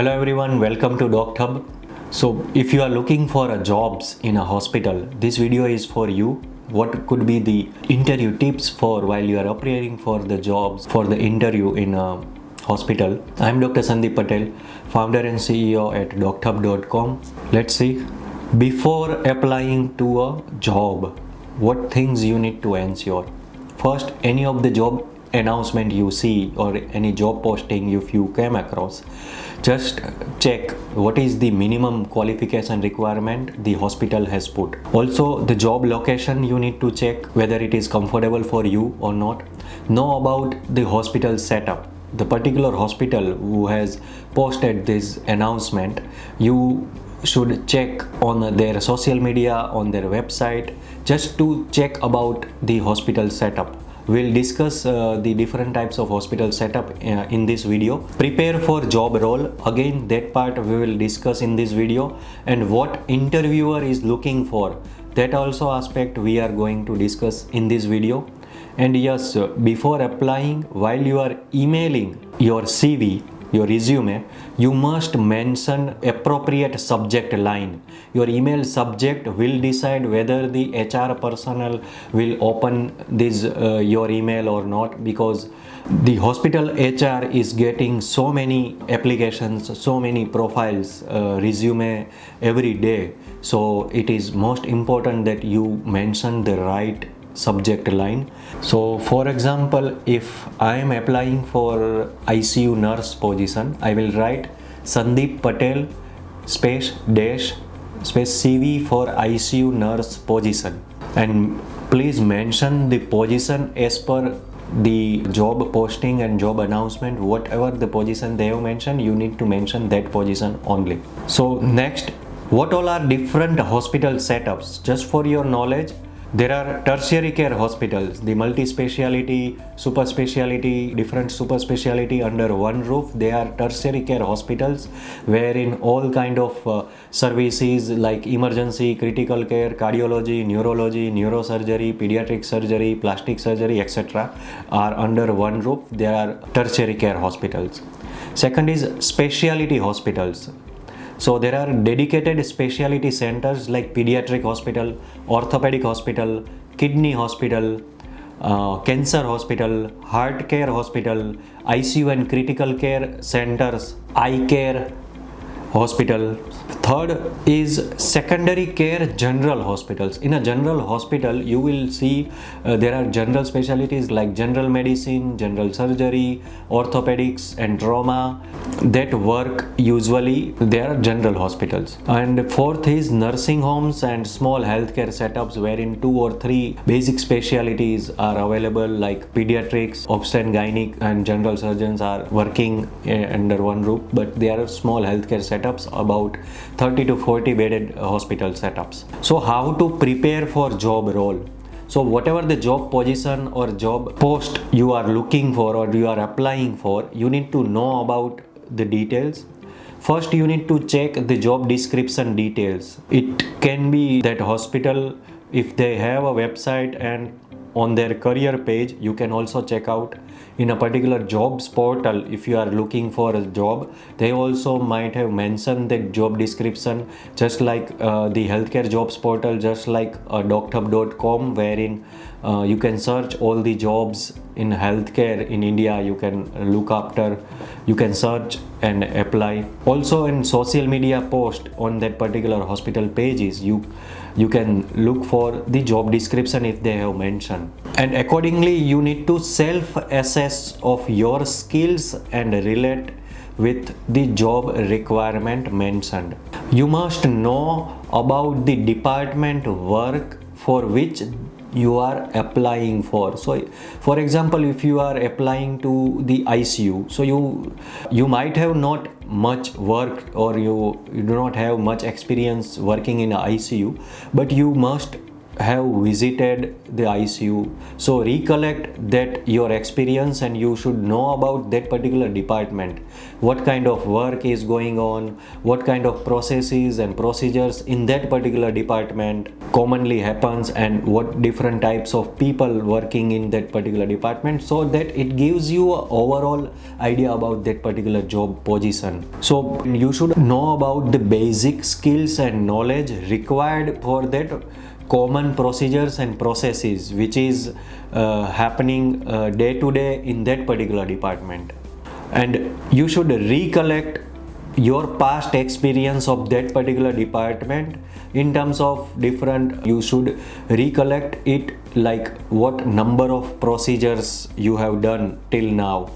Hello everyone, welcome to DocThub. So if you are looking for a jobs in a hospital, this video is for you. What could be the interview tips for while you are appearing for the jobs for the interview in a hospital? I'm Dr. Sandeep Patel, founder and CEO at docthub.com. Let's see. Before applying to a job, what things you need to ensure? First, any of the job announcement you see or any job posting if you came across, just check what is the minimum qualification requirement the hospital has put. Also, the job location you need to check whether it is comfortable for you or not. Know about the hospital setup. The particular hospital who has posted this announcement, you should check on their social media, on their website, just to check about the hospital setup. We'll discuss the different types of hospital setup in this video. Prepare for job role. Again, that part we will discuss in this video. And what interviewer is looking for, that also aspect we are going to discuss in this video. And yes, before applying, while you are emailing your CV, your resume, you must mention appropriate subject line. Your email subject will decide whether the HR personnel will open this your email or not, because the hospital HR is getting so many applications, so many profiles, resume every day. So it is most important that you mention the right subject line. So for example, if I am applying for ICU nurse position, I will write Sandeep Patel space dash space CV for ICU nurse position, and please mention the position as per the job posting and job announcement. Whatever the position they have mentioned, you need to mention that position only. So next, what all are different hospital setups? Just for your knowledge, there are tertiary care hospitals, the multi-speciality, super speciality, different super speciality under one roof. They are tertiary care hospitals wherein all kind of services like emergency, critical care, cardiology, neurology, neurosurgery, pediatric surgery, plastic surgery, etc. are under one roof. They are tertiary care hospitals. Second is speciality hospitals. So there are dedicated specialty centers like pediatric hospital, orthopedic hospital, kidney hospital, cancer hospital, heart care hospital, ICU and critical care centers, eye care hospital. Third is secondary care general hospitals. In a general hospital, you will see there are general specialties like general medicine, general surgery, orthopedics and trauma that work usually. They are general hospitals. And fourth is nursing homes and small healthcare setups wherein 2 or 3 basic specialties are available like pediatrics, obs and gynec and general surgeons are working under one roof, but they are small healthcare setups, about 30 to 40 bedded hospital setups. So how to prepare for job role? So whatever the job position or job post you are looking for or you are applying for, you need to know about the details. First, you need to check the job description details. It can be that hospital, if they have a website, and on their career page you can also check out in a particular jobs portal. If you are looking for a job, they also might have mentioned the job description, just like the healthcare jobs portal, just like docthub.com, wherein you can search all the jobs in healthcare in India. You can look after, you can search and apply. Also in social media post on that particular hospital pages, you can look for the job description if they have mentioned, and accordingly you need to self-assess of your skills and relate with the job requirement mentioned. You must know about the department work for which you are applying for. So for example, if you are applying to the ICU, so you might have not much work or you do not have much experience working in ICU, but you must have visited the ICU. So recollect that your experience, and you should know about that particular department. What kind of work is going on, what kind of processes and procedures in that particular department commonly happens, and what different types of people working in that particular department, so that it gives you an overall idea about that particular job position. So you should know about the basic skills and knowledge required for that common procedures and processes which is happening day to day in that particular department. And you should recollect your past experience of that particular department in terms of different. You should recollect it, like what number of procedures you have done till now,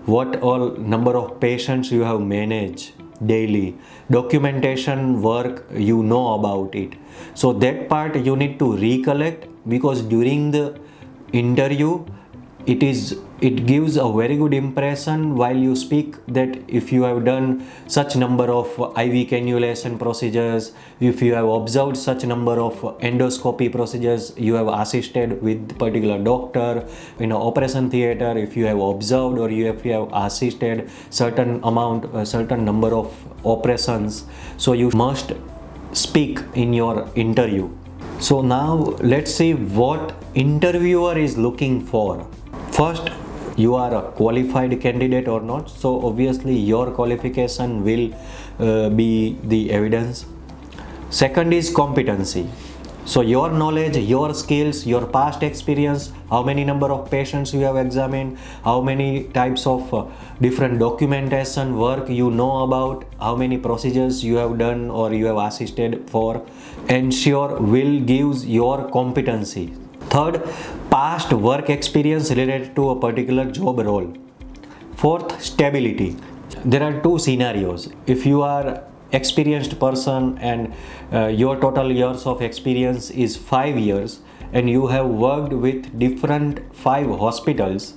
what all number of patients you have managed daily, documentation work, you know about it. So that part you need to recollect, because during the interview it gives a very good impression while you speak, that if you have done such number of IV cannulation procedures, if you have observed such number of endoscopy procedures, you have assisted with particular doctor in an operation theater, if you have observed or if you have assisted certain number of operations, so you must speak in your interview. So now let's see what interviewer is looking for. First, you are a qualified candidate or not. So obviously your qualification will be the evidence. Second is competency. So your knowledge, your skills, your past experience, how many number of patients you have examined, how many types of different documentation work you know about, how many procedures you have done or you have assisted for, ensure will gives your competency. Third, past work experience related to a particular job role. Fourth, stability. There are two scenarios. If you are experienced person and your total years of experience is 5 years and you have worked with different 5 hospitals,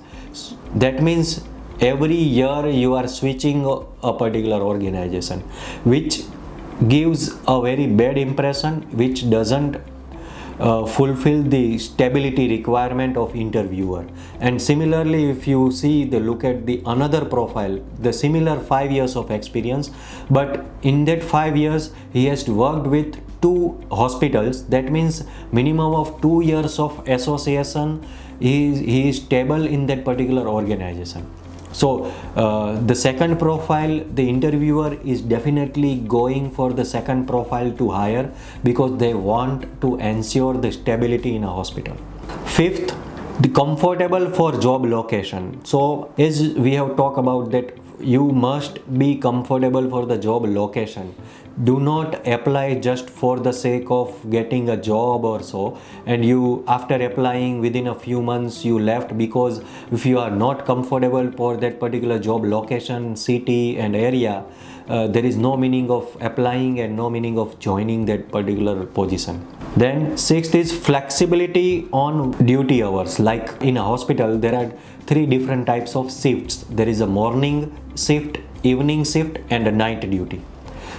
that means every year you are switching a particular organization, which gives a very bad impression, which doesn't fulfill the stability requirement of interviewer. And similarly, if you look at the another profile, the similar 5 years of experience, but in that 5 years he has worked with 2 hospitals, that means minimum of 2 years of association, he is stable in that particular organization. So the second profile, the interviewer is definitely going for the second profile to hire, because they want to ensure the stability in a hospital. Fifth, the comfortable for job location. So as we have talked about that, you must be comfortable for the job location. Do not apply just for the sake of getting a job or so, and you after applying within a few months you left, because if you are not comfortable for that particular job location, city and area, there is no meaning of applying and no meaning of joining that particular position. Then sixth is flexibility on duty hours. Like in a hospital there are 3 different types of shifts. There is a morning shift, evening shift and a night duty.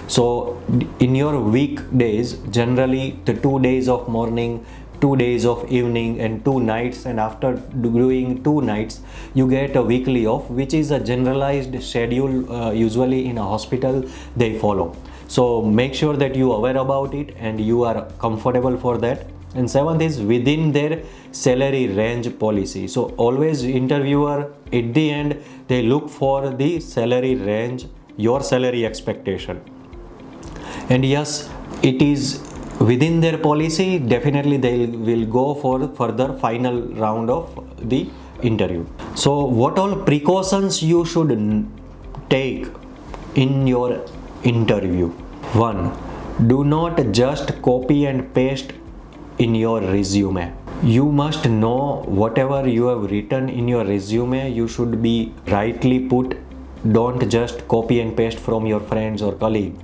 So in your weekdays, generally the 2 days of morning, 2 days of evening and 2 nights, and after doing 2 nights you get a weekly off, which is a generalized schedule usually in a hospital they follow. So make sure that you are aware about it and you are comfortable for that. And seventh is within their salary range policy. So always interviewer at the end they look for the salary range, your salary expectation. And yes, it is within their policy, definitely they will go for further final round of the interview. So what all precautions you should take in your interview? 1. Do not just copy and paste in your resume. You must know whatever you have written in your resume, you should be rightly put. Don't just copy and paste from your friends or colleague.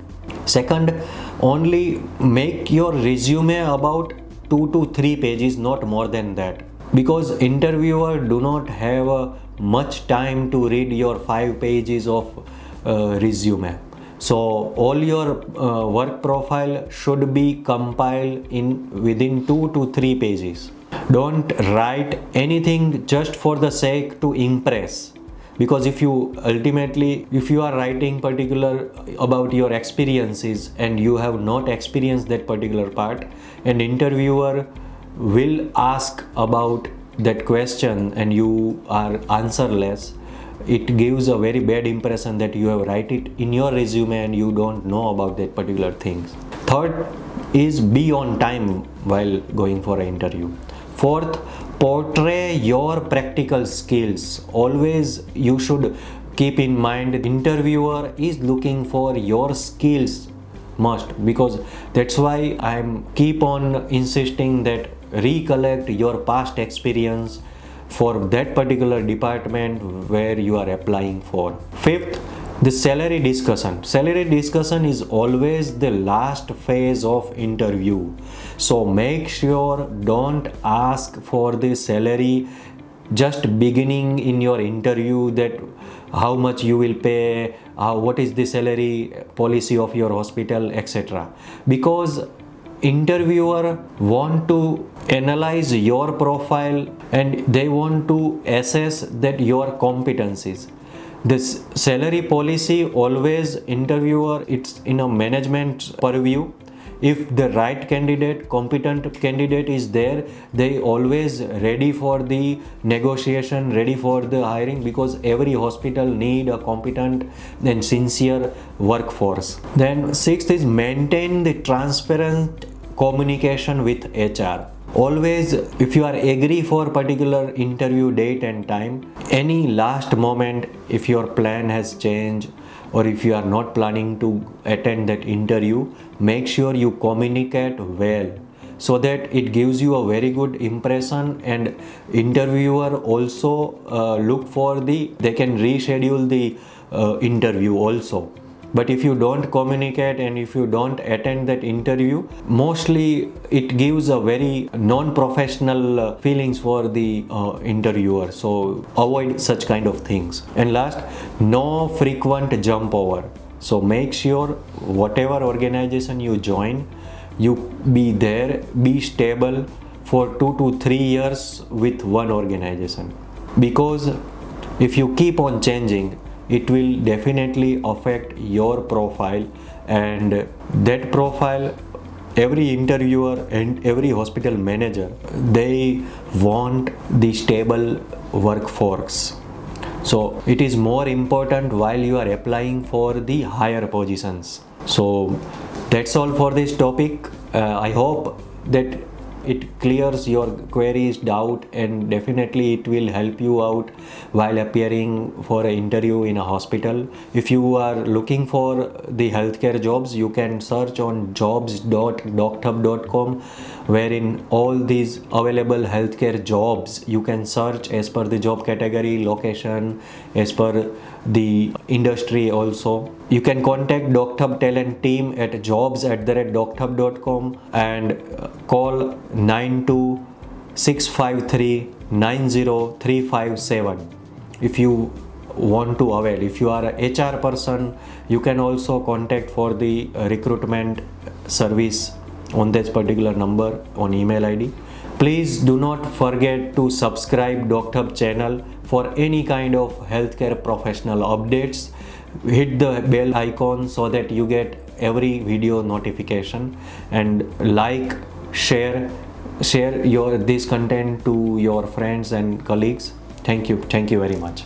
Second, only make your resume about 2 to 3 pages, not more than that, because interviewer do not have much time to read your 5 pages of resume. So all your work profile should be compiled in within 2 to 3 pages. Don't write anything just for the sake to impress, because if you ultimately, if you are writing particular about your experiences and you have not experienced that particular part, an interviewer will ask about that question and you are answerless, it gives a very bad impression that you have write it in your resume and you don't know about that particular things. Third is be on time while going for an interview. Fourth, portray your practical skills. Always you should keep in mind the interviewer is looking for your skills must, because that's why I'm keep on insisting that recollect your past experience for that particular department where you are applying for. Fifth, the salary discussion. Salary discussion is always the last phase of interview. So make sure don't ask for the salary just beginning in your interview, that how much you will pay, what is the salary policy of your hospital, etc. Because interviewer want to analyze your profile and they want to assess that your competencies. This salary policy always interviewer, it's in a management purview. If the right candidate, competent candidate is there, they always ready for the negotiation, ready for the hiring, because every hospital need a competent and sincere workforce. Then sixth is maintain the transparent communication with HR. Always, if you are agree for particular interview date and time, any last moment, if your plan has changed or if you are not planning to attend that interview, make sure you communicate well, so that it gives you a very good impression, and interviewer also look for they can reschedule the interview also. But if you don't communicate and if you don't attend that interview, mostly it gives a very non-professional feelings for the interviewer. So avoid such kind of things. And last, no frequent jump over. So make sure whatever organization you join, you be there, be stable for 2 to 3 years with one organization. Because if you keep on changing, it will definitely affect your profile, and that profile, every interviewer and every hospital manager, they want the stable workforce. So it is more important while you are applying for the higher positions. So that's all for this topic. I hope that it clears your queries, doubt, and definitely it will help you out while appearing for an interview in a hospital. If you are looking for the healthcare jobs, you can search on jobs.docthub.com, wherein all these available healthcare jobs you can search as per the job category, location, as per the industry also. You can contact Docthub talent team at jobs@docthub.com and call 92-653-90357 if you want to avail. If you are a HR person, you can also contact for the recruitment service on this particular number on email ID. Please do not forget to subscribe Docthub channel for any kind of healthcare professional updates. Hit the bell icon so that you get every video notification, and like, share this content to your friends and colleagues. Thank you very much.